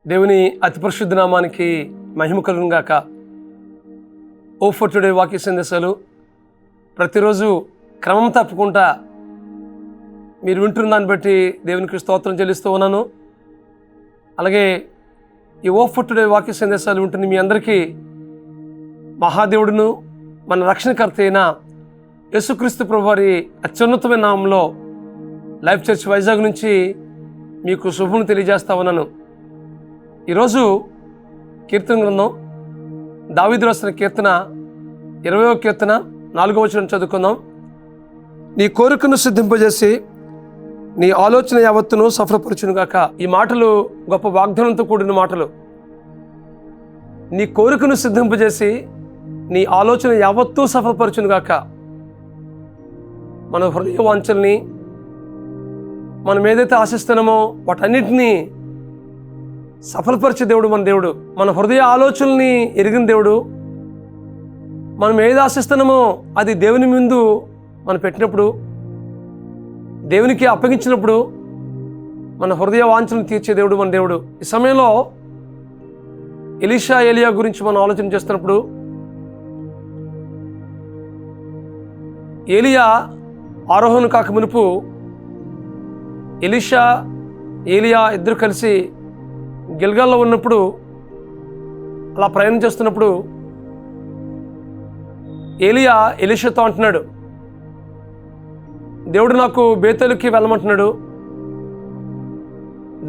దేవుని అతి పరిశుద్ధ నామానికి మహిమ కలుగును గాక. ఓ ఫర్ టుడే వాక్య సందేశాలు ప్రతిరోజు క్రమం తప్పకుండా మీరు వింటున్న దాన్ని బట్టి దేవునికి స్తోత్రం చెల్లిస్తూ ఉన్నాను. అలాగే ఈ ఓ ఫర్ టుడే వాక్య సందేశాలు వింటున్న మీ అందరికీ మహాదేవుడును మన రక్షణకర్త అయిన యేసుక్రీస్తు ప్రభువారి అత్యున్నతమైన నామంలో లైఫ్ చర్చ్ వైజాగ్ నుంచి మీకు శుభం తెలియజేస్తా ఉన్నాను. ఈరోజు కీర్తన గ్రంథం దావీదు రాసిన కీర్తన 20వ కీర్తన 4వ వచనం చదువుకుందాం. నీ కోరికను సిద్ధింపజేసి నీ ఆలోచన యావత్తును సఫలపరచునుగాక. ఈ మాటలు గొప్ప వాగ్దానంతో కూడిన మాటలు. నీ కోరికను సిద్ధింపజేసి నీ ఆలోచన యావత్తూ సఫలపరచునుగాక. మన హృదయ వాంఛల్ని మనం ఏదైతే ఆశిస్తున్నామో వాటన్నిటినీ సఫలపరిచే దేవుడు మన దేవుడు. మన హృదయ ఆలోచనల్ని ఎరిగిన దేవుడు. మనం ఏది ఆశిస్తున్నామో అది దేవుని ముందు మనం పెట్టినప్పుడు, దేవునికి అప్పగించినప్పుడు మన హృదయ వాంఛలను తీర్చే దేవుడు మన దేవుడు. ఈ సమయంలో ఎలీషా ఏలియా గురించి మనం ఆలోచన చేస్తున్నప్పుడు, ఏలియా ఆరోహణ కాక మునుపు ఎలీషా ఏలియా ఇద్దరు కలిసి గిల్గాల్లో ఉన్నప్పుడు, అలా ప్రయాణం చేస్తున్నప్పుడు ఏలియా ఎలీషాతో అంటున్నాడు, దేవుడు నాకు బేతేలుకి వెళ్ళమంటున్నాడు,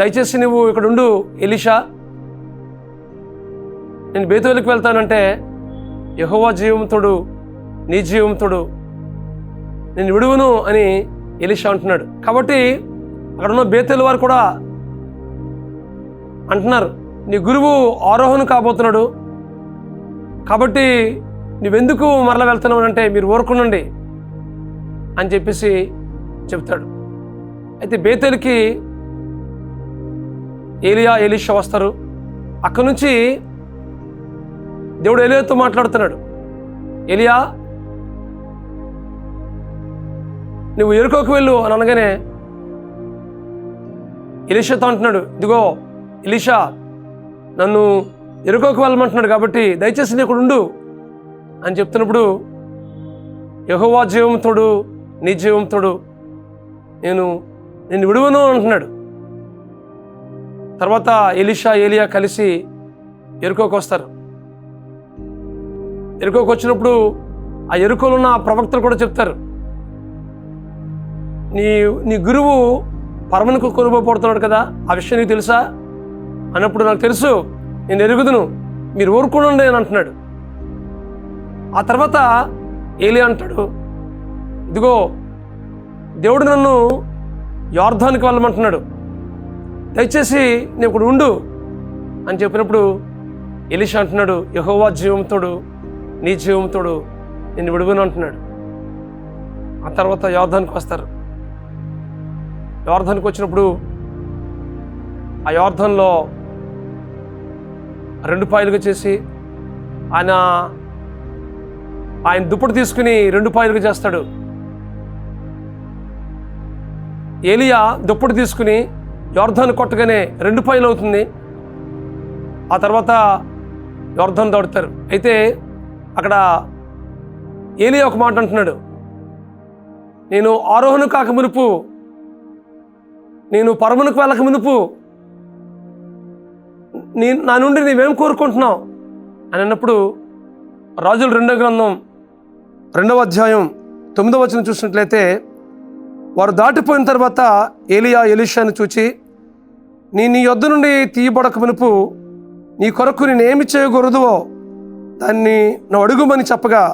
దయచేసి నువ్వు ఇక్కడ ఉండు ఎలీషా, నేను బేతేలుకి వెళ్తానంటే యెహోవా జీవంతోడు నీ జీవంతోడు నేను విడువను అని ఎలీషా అంటున్నాడు. కాబట్టి అక్కడ ఉన్న బేతేలు వారు కూడా అంటున్నారు, నీ గురువు ఆరోహణ కాబోతున్నాడు, కాబట్టి నువ్వెందుకు మరలా వెళ్తున్నావు అంటే మీరు ఊరుకునండి అని చెప్పేసి చెప్తాడు. అయితే బేతేలుకి ఏలియా ఎలీషా వస్తారు. అక్కడి నుంచి దేవుడు ఏలియాతో మాట్లాడుతున్నాడు, ఏలియా నువ్వు ఎరుకోకు వెళ్ళు అని అనగానే ఎలీషాతో అంటున్నాడు, ఇదిగో ఎలీషా నన్ను ఎరుకోకు వెళ్ళమంటున్నాడు కాబట్టి దయచేసి నీ ఇక్కడ ఉండు అని చెప్తున్నప్పుడు, యెహోవా జీవంతోడు నీ జీవంతోడు నేను విడువను అంటున్నాడు. తర్వాత ఎలీషా ఏలియా కలిసి ఎరుకోకు వస్తారు. ఎరుకోకు వచ్చినప్పుడు ఆ ఎరుకోలో ఉన్న ప్రవక్తలు కూడా చెప్తారు, నీ గురువు పరమనుకు కొనుగోబడుతున్నాడు కదా, ఆ విషయం నీకు తెలుసా అన్నప్పుడు, నాకు తెలుసు, నేను ఎరుగుదును, మీరు ఊరుకోండి అని అంటున్నాడు. ఆ తర్వాత ఏలియా అంటాడు, ఇదిగో దేవుడు నన్ను యొర్దానుకి వెళ్ళమంటున్నాడు, దయచేసి నేను ఇక్కడ ఉండు అని చెప్పినప్పుడు ఎలీషా అంటున్నాడు, యెహోవా జీవంతోడు నీ జీవంతోడు నేను విడువను అంటున్నాడు. ఆ తర్వాత యొర్దానుకి వస్తారు. యొర్దానుకి వచ్చినప్పుడు ఆ యొర్దానులో 2 పాయలుగా చేసి ఆయన దుప్పటి తీసుకుని 2 పాయలుగా చేస్తాడు. ఏలియా దుప్పటి తీసుకుని యొర్దాను కొట్టగానే 2 పాయలు అవుతుంది. ఆ తర్వాత యొర్దాను దాడుతారు. అయితే అక్కడ ఏలియా ఒక మాట అంటున్నాడు, నేను ఆరోహణ కాక మునుపు, నేను పరమునకు వెళ్ళక మునుపు నా నుండి నీవేం కోరుకుంటున్నావు అని అన్నప్పుడు, రాజుల 2వ గ్రంథం 2వ అధ్యాయం 9వ వచనం చూసినట్లయితే, వారు దాటిపోయిన తర్వాత ఏలియా ఎలీషాను చూచి, నీ యొద్ద నుండి తీయబడక మునుపు నీ కొరకు నేనేమి చేయకూడదువో దాన్ని నువ్వు అడుగుమని చెప్పగా,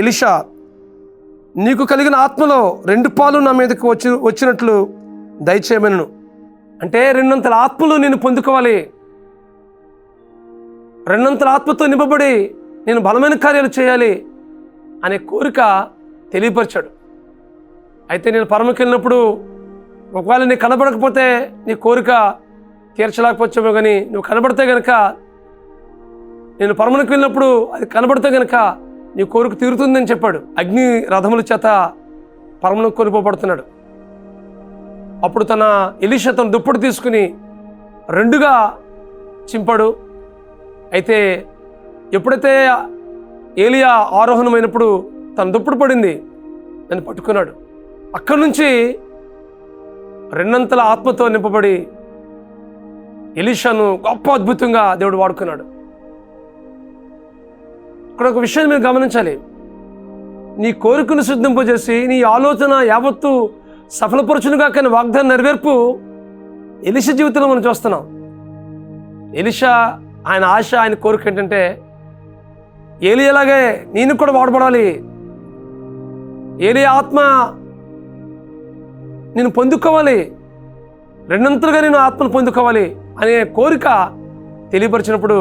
ఎలీషా నీకు కలిగిన ఆత్మలో 2 పాలు నా మీదకి వచ్చినట్లు దయచేయమను. అంటే 2 ఆత్మలు నేను పొందుకోవాలి, 2 ఆత్మతో నింపబడి నేను బలమైన కార్యాలు చేయాలి అనే కోరిక తెలియపరిచాడు. అయితే నేను పరమకి వెళ్ళినప్పుడు ఒకవేళ నీకు కనబడకపోతే నీ కోరిక తీర్చలేకపోవచ్చేమో, కానీ నువ్వు కనబడితే కనుక, నేను పరమకి వెళ్ళినప్పుడు అది కనబడితే కనుక నీ కోరిక తీరుతుందని చెప్పాడు. అగ్ని రథముల చేత పరమకు కొనిపోబడుతున్నాడు. అప్పుడు ఎలీషా తన దుప్పటి తీసుకుని 2గా చింపాడు. అయితే ఎప్పుడైతే ఏలియా ఆరోహణమైనప్పుడు తన దుప్పటి పడింది, దాన్ని పట్టుకున్నాడు. అక్కడి నుంచి రెండంతల ఆత్మతో నింపబడి ఎలీషాను గొప్ప అద్భుతంగా దేవుడు వాడుకున్నాడు. ఇక్కడ ఒక విషయాన్ని మీరు గమనించాలి. నీ కోరికను సిద్ధింపజేసి నీ ఆలోచన యావత్తు సఫలపరచునుగా కానీ వాగ్దానం నెరవేర్పు ఎలీషా జీవితంలో మనం చూస్తున్నాం. ఎలీషా ఆయన ఆశ, ఆయన కోరిక ఏంటంటే ఏలియాలాగే నేను కూడా వాడబడాలి, ఏలియా ఆత్మ నేను పొందుకోవాలి, రెండంతలుగా నేను ఆత్మను పొందుకోవాలి అనే కోరిక తెలియపరిచినప్పుడు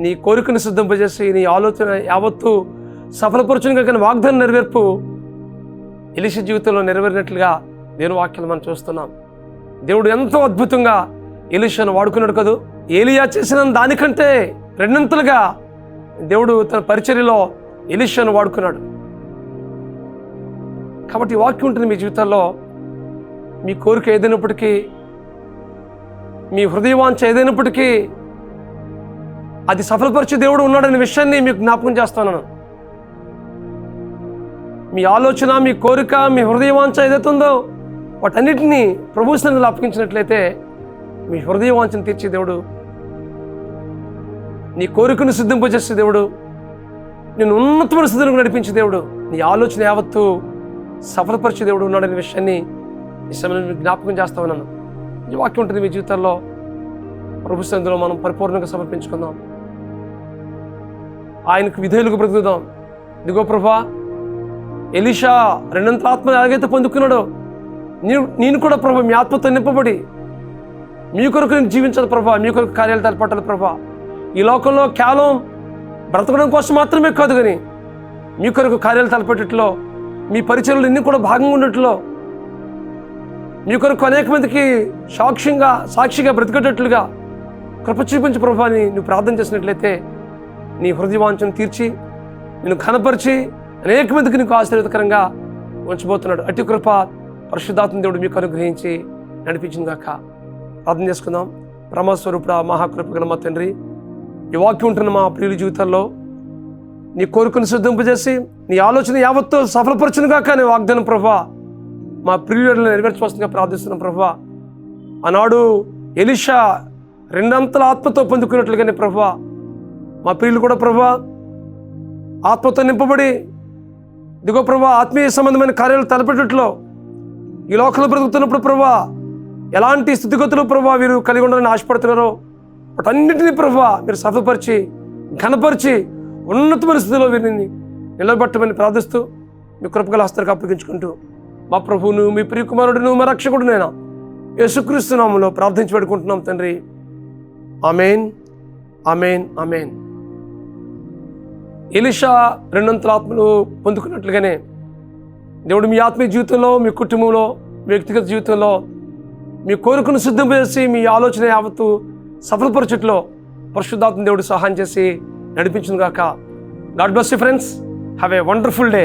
నీ కోరికను సిద్ధింపజేసి నీ ఆలోచన యావత్తు సఫలపరచునుగా కానీ వాగ్దానం నెరవేర్పు ఎలీషా జీవితంలో నెరవేరినట్లుగా దేవుని వాక్యాలు మనం చూస్తున్నాం. దేవుడు ఎంతో అద్భుతంగా ఎలీషాను వాడుకున్నాడు కదూ. ఏలియా చేసిన దానికంటే రెండంతలుగా దేవుడు తన పరిచర్యలో ఎలీషాను వాడుకున్నాడు. కాబట్టి ఈ వాక్యం ఉంటుంది మీ జీవితాల్లో. మీ కోరిక ఏదైనప్పటికీ, మీ హృదయవాంఛ ఏదైనప్పటికీ అది సఫలపరిచే దేవుడు ఉన్నాడనే విషయాన్ని మీకు జ్ఞాపకం చేస్తున్నాను. మీ ఆలోచన, మీ కోరిక, మీ హృదయవాంఛ ఏదైతే ఉందో వాటన్నిటినీ ప్రభు సన్నిధిలో అప్పగించినట్లయితే మీ హృదయవాంఛను తీర్చే దేవుడు, నీ కోరికను సిద్ధింపజేసే దేవుడు, నేను ఉన్నతమైన స్థితిని నడిపించే దేవుడు, నీ ఆలోచన యావత్తు సఫలపరిచే దేవుడు ఉన్నాడనే విషయాన్ని ఈ సమయంలో మీకు జ్ఞాపకం చేస్తా ఉన్నాను. ఈ వాక్యం ఉంటుంది మీ జీవితాల్లో. ప్రభు సన్నిధిలో మనం పరిపూర్ణంగా సమర్పించుకుందాం, ఆయనకు విధేయులుగా బ్రతుకుదాం. ఇదిగో ప్రభా, ఎలీషా రెండంతల ఆత్మ ఎలాగైతే పొందుకున్నాడో నేను కూడా ప్రభా మీ ఆత్మతో నింపబడి మీ కొరకు నేను జీవించాలి ప్రభా, మీ కొరకు కార్యాలు తలపట్టాలి ప్రభా. ఈ లోకంలో కేవలం బ్రతకడం కోసం మాత్రమే కాదు, కానీ మీ కొరకు కార్యాలు తలపెట్టట్లో, మీ పరిచయలు ఇన్ని కూడా భాగంగా ఉన్నట్లో, మీ కొరకు అనేక మందికి సాక్షిగా బ్రతికేటట్లుగా కృప చూపించి ప్రభా అని నువ్వు ప్రార్థన చేసినట్లయితే నీ హృదయవాంఛను తీర్చి నిన్ను ఘనపరిచి అనేక మందికి నీకు ఆశీర్వాదకరంగా ఉంచబోతున్నాడు. అట్టి కృప పరిశుద్ధాత్మ దేవుడు మీకు అనుగ్రహించి నడిపించింది గాక. ప్రార్థన చేసుకుందాం. బ్రహ్మస్వరూపుడా, మహాకృప గల మా తండ్రి, ఈ వాక్యం ఉంటున్న మా ప్రియుల జీవితాల్లో నీ కోరికను సిద్ధింపజేసి నీ ఆలోచన యావత్తు సఫలపరచును గాక అనే వాగ్దానం ప్రభా మా ప్రియులను నెరవేర్చవలసిందిగా ప్రార్థిస్తున్నాం ప్రభా. ఆనాడు ఎలీషా రెండంతల ఆత్మతో పొందుకున్నట్లుగానే ప్రభా మా ప్రియులు కూడా ప్రభా ఆత్మతో నింపబడి ఇదిగో ప్రభా ఆత్మీయ సంబంధమైన కార్యాలు తలపెట్టట్లో ఈ లోకంలో బ్రతుకుతున్నప్పుడు ప్రభా ఎలాంటి స్థితిగతులు ప్రభా వీరు కలిగి ఉండాలని ఆశపడుతున్నారో వాటన్నింటినీ ప్రభా మీరు సఫలపరిచి ఘనపరిచి ఉన్నతమైన స్థితిలో వీరిని నిలబెట్టమని ప్రార్థిస్తూ మీ కృపగల హస్తాలకు అప్పగించుకుంటూ మా ప్రభువును, మీ ప్రియ కుమారుడును, మా రక్షకుడునైనా యేసుక్రీస్తు నామములో ప్రార్థించి పెట్టుకుంటున్నాం తండ్రి. ఆమేన్, ఆమేన్, ఆమేన్. ఎలీషా రెండంతల ఆత్మలు పొందుకున్నట్లుగానే దేవుడు మీ ఆత్మీయ జీవితంలో, మీ కుటుంబంలో, వ్యక్తిగత జీవితంలో మీ కోరికను సిద్ధింపజేసి మీ ఆలోచన యావత్తు సఫలపరచట్లో పరిశుద్ధాత్మ దేవుడు సహాయం చేసి నడిపించును గాక. God bless you friends. Have a wonderful day.